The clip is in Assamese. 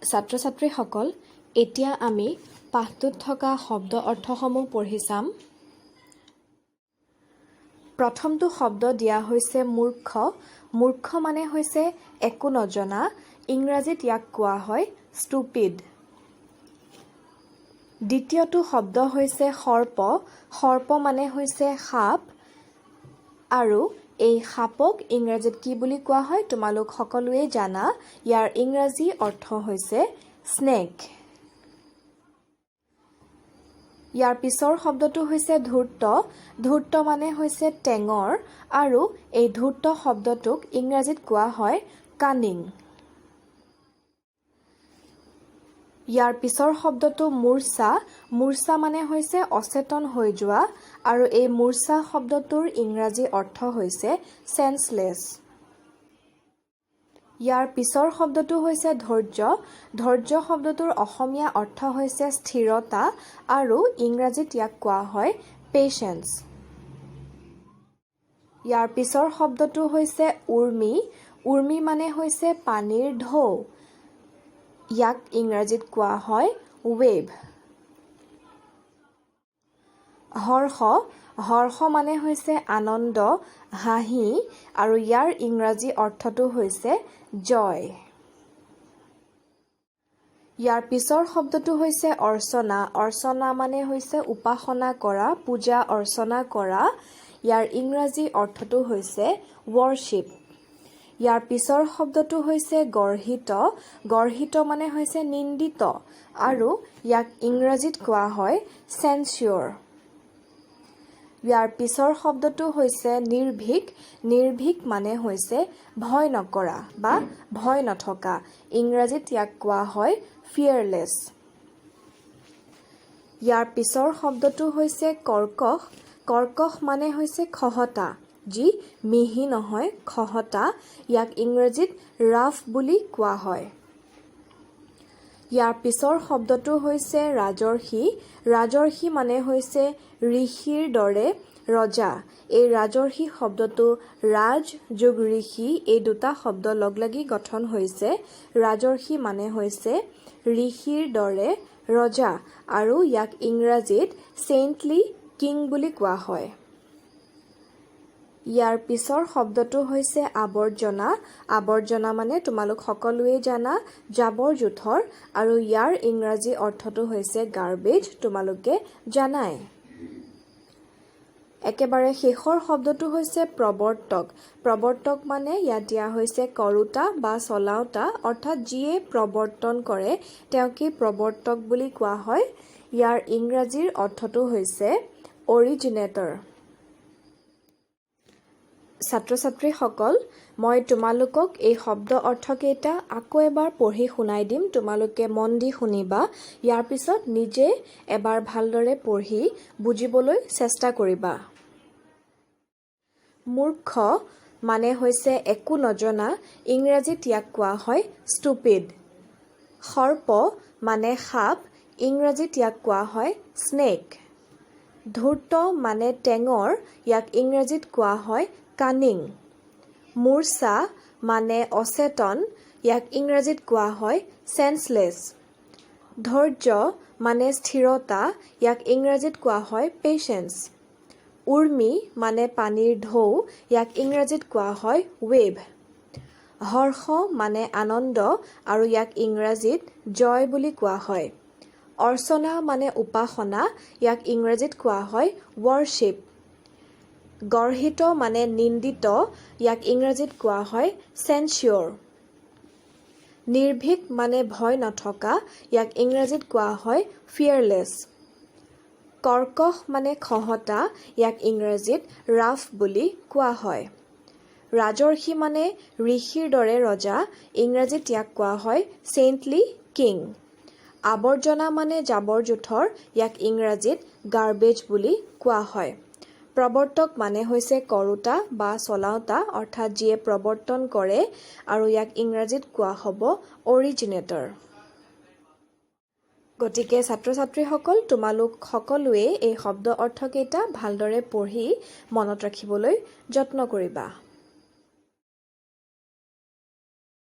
ছাত্ৰ-ছাত্ৰীসকল এতিয়া আমি পাঠটোত থকা শব্দ অৰ্থসমূহ পঢ়ি চাম। প্ৰথমটো শব্দ দিয়া হৈছে মূৰ্খ। মূৰ্খ মানে হৈছে একো নজনা। ইংৰাজীত ইয়াক কোৱা হয় ষ্টুপিড। দ্বিতীয়টো শব্দ হৈছে সৰ্প। সৰ্প মানে হৈছে সাপ আৰু এই সাপক ইংৰাজীত কি বুলি কোৱা হয় তোমালোক সকলোৱে জানা। ইয়াৰ ইংৰাজী অৰ্থ হৈছে স্নেক। ইয়াৰ পিছৰ শব্দটো হৈছে ধূৰ্ত। ধূৰ্ত মানে হৈছে টেঙৰ আৰু এই ধূৰ্ত শব্দটোক ইংৰাজীত কোৱা হয় কানিং। ইয়াৰ পিছৰ শব্দটো মূৰ্ছা। মূৰ্ছা মানে হৈছে অচেতন হৈ যোৱা আৰু এই মূৰ্ছা শব্দটোৰ ইংৰাজী অৰ্থ হৈছে চেন্সলেছ। ইয়াৰ পিছৰ শব্দটো হৈছে ধৈৰ্য। ধৈৰ্য শব্দটোৰ অসমীয়া অৰ্থ হৈছে স্থিৰতা আৰু ইংৰাজীত ইয়াক কোৱা হয় পেচেন্স। ইয়াৰ পিছৰ শব্দটো হৈছে উৰ্মি। উৰ্মি মানে হৈছে পানীৰ ঢৌ। ইয়াক ইংৰাজীত কোৱা হয় ৱেভ। হৰ্ষ। হৰ্ষ মানে হৈছে আনন্দ, হাঁহি আৰু ইয়াৰ ইংৰাজী অৰ্থটো হৈছে জয়। ইয়াৰ পিছৰ শব্দটো হৈছে অৰ্চনা। অৰ্চনা মানে হৈছে উপাসনা কৰা, পূজা অৰ্চনা কৰা। ইয়াৰ ইংৰাজী অৰ্থটো হৈছে ৱৰ্শ্বিপ। ইয়াৰ পিছৰ শব্দটো হৈছে গৰ্হিত। গৰ্হিত মানে হৈছে নিন্দিত আৰু ইয়াক ইংৰাজীত কোৱা হয় চেন্সিয়ৰ। ইয়াৰ পিছৰ শব্দটো হৈছে নিৰ্ভীক। নিৰ্ভীক মানে হৈছে ভয় নকৰা বা ভয় নথকা। ইংৰাজীত ইয়াক কোৱা হয় ফিয়াৰলেছ। ইয়াৰ পিছৰ শব্দটো হৈছে কৰ্কশ। কৰ্কশ মানে হৈছে খহটা, যি মিহি নহয়, খহটা। ইয়াক ইংৰাজীত ৰাফ বুলি কোৱা হয়। ইয়াৰ পিছৰ শব্দটো হৈছে ৰাজৰ্ষি। ৰাজৰ্ষি মানে হৈছে ঋষিৰ দৰে ৰজা। এই ৰাজৰ্ষি শব্দটো ৰাজ যোগ ঋষি এই দুটা শব্দ লগলাগি গঠন হৈছে। ৰাজৰ্ষি মানে হৈছে ঋষিৰ দৰে ৰজা আৰু ইয়াক ইংৰাজীত চেইণ্টলি কিং বুলি কোৱা হয়। ইয়াৰ পিছৰ শব্দটো হৈছে আৱৰ্জনা। আৱৰ্জনা মানে তোমালোক সকলোৱে জানা জাবৰ জোথৰ আৰু ইয়াৰ ইংৰাজী অৰ্থটো হৈছে গাৰ্বেজ, তোমালোকে জানাই। একেবাৰে শেষৰ শব্দটো হৈছে প্ৰৱৰ্তক। প্ৰৱৰ্তক মানে ইয়াত দিয়া হৈছে কৰোঁতা বা চলাওঁতা, অৰ্থাৎ যিয়ে প্ৰৱৰ্তন কৰে তেওঁকেই প্ৰৱৰ্তক বুলি কোৱা হয়। ইয়াৰ ইংৰাজীৰ অৰ্থটো হৈছে অৰিজিনেটৰ। ছাত্ৰ-ছাত্ৰীসকল মই তোমালোকক এই শব্দ অৰ্থকেইটা আকৌ এবাৰ পঢ়ি শুনাই দিম। তোমালোকে মন দি শুনিবা। ইয়াৰ পিছত নিজে এবাৰ ভালদৰে পঢ়ি বুজিবলৈ চেষ্টা কৰিবা। মূৰ্খ মানে হৈছে একো নজনা। ইংৰাজীত ইয়াক কোৱা হয় ষ্টুপিড। সৰ্প মানে সাপ। ইংৰাজীত ইয়াক কোৱা হয় স্নেক। ধূৰ্ত মানে টেঙৰ। ইয়াক ইংৰাজীত কোৱা হয় কানিং। মূৰ্ছা মানে অচেতন। ইয়াক ইংৰাজীত কোৱা হয় চেন্সলেছ। ধৈৰ্য মানে স্থিৰতা। ইয়াক ইংৰাজীত কোৱা হয় পেচেন্স। উৰ্মি মানে পানীৰ ঢৌ। ইয়াক ইংৰাজীত কোৱা হয় ৱেভ। হৰ্ষ মানে আনন্দ আৰু ইয়াক ইংৰাজীত জয় বুলি কোৱা হয়। অৰ্চনা মানে উপাসনা। ইয়াক ইংৰাজীত কোৱা হয় ৱৰ্শ্বিপ। গৰ্হিত মানে নিন্দিত। ইয়াক ইংৰাজীত কোৱা হয় চেন্সিয়ৰ। নিৰ্ভীক মানে ভয় নথকা। ইয়াক ইংৰাজীত কোৱা হয় ফিয়াৰলেছ। কৰ্কশ মানে খহটা। ইয়াক ইংৰাজীত ৰাফ বুলি কোৱা হয়। ৰাজৰ্ষি মানে ঋষিৰ দৰে ৰজা। ইংৰাজীত ইয়াক কোৱা হয় চেইণ্টলি কিং। আৱৰ্জনা মানে জাবৰ জোথৰ। ইয়াক ইংৰাজীত গাৰ্বেজ বুলি কোৱা হয়। প্ৰৱৰ্তক মানে হৈছে কৰোঁতা বা চলাওঁতা, অৰ্থাৎ যিয়ে প্ৰৱৰ্তন কৰে আৰু ইয়াক ইংৰাজীত কোৱা হ'ব অৰিজিনেটৰ। গতিকে ছাত্ৰ-ছাত্ৰীসকল তোমালোক সকলোৱে এই শব্দ অৰ্থকেইটা ভালদৰে পঢ়ি মনত ৰাখিবলৈ যত্ন কৰিবা।